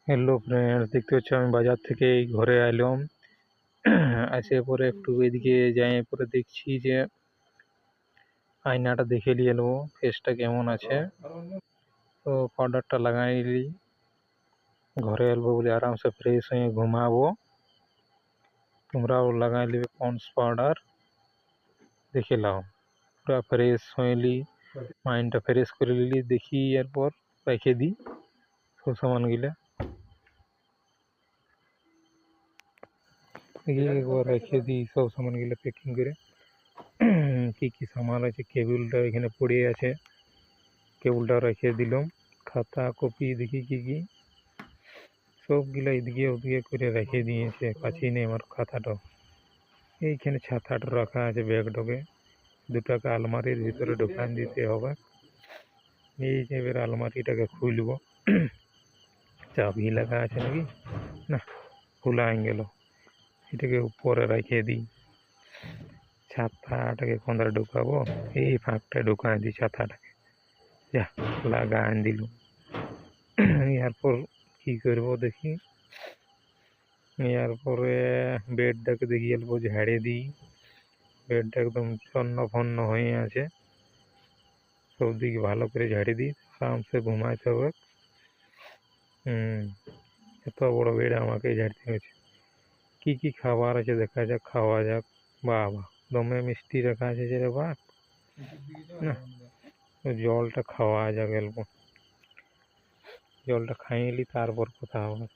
Hello friends, দেখতে পাচ্ছ আমি বাজার থেকে এই ঘরে এলাম। আসে পরে একটু এদিকে যাই, পরে দেখছি যে আয়নাটা দেখে নিয়ে এলো ফেসটা কেমন আছে। তো পাউডারটা লাগাই নিলি, ঘরে এলবো বলে আরামসে ফ্রেশ হয়ে ঘুমাবো। তোমরাও লাগাই নেবে পন্ডস পাউডার, দেখে নাও। পুরা ফ্রেশ হইলি, মাইন্ডটা ফ্রেশ করে নিলি, দেখি এরপর রেখে দিই সব সামানগুলা। দেখি একবার রেখে দিই সব সামানগুলো প্যাকিং করে। কি কি সামান আছে, কেবলটা এখানে পড়ে আছে, কেবলটা রেখে দিলাম। খাতা কপি দেখি কি কি সবগুলা এদিকে ওদিকে করে রেখে দিয়েছে, কাছেই নেই আমার খাতাটা। এইখানে ছাতাটা রাখা আছে ব্যাগটাকে, দুটাকে আলমারির ভিতরে ঢুকান দিতে হবে। এই যে এবার আলমারিটাকে খুলবো। চাবি লাগা আছে নাকি, না খোলা হয়ে গেল। এটাকে উপরে রেখে দিই, ছাতাটাকে কোনটা ঢুকাবো, এই ফাঁকটা ঢুকাই দিই ছাতাটাকে। যা লাগাই দিল। এরপর কি করবো দেখি, এরপরে বেডটাকে দেখি অল্প ঝাড়ে দিই। বেডটা একদম ছন্ন ফন্ন হয়ে আছে, সব দিকে ভালো করে ঝাড়ে দিই, আরামসে ঘুমাইতে হবে। এত বড় বেড আমাকে ঝাড়তে হয়েছে। কি কি খাবার আছে দেখা যাক, খাওয়া যাক। বাবা, দমে মিষ্টি রাখা আছে যে রে বাপ, না জলটা খাওয়া যাক অল্প। জলটা খাইয়ে নি তারপর কথা হবে।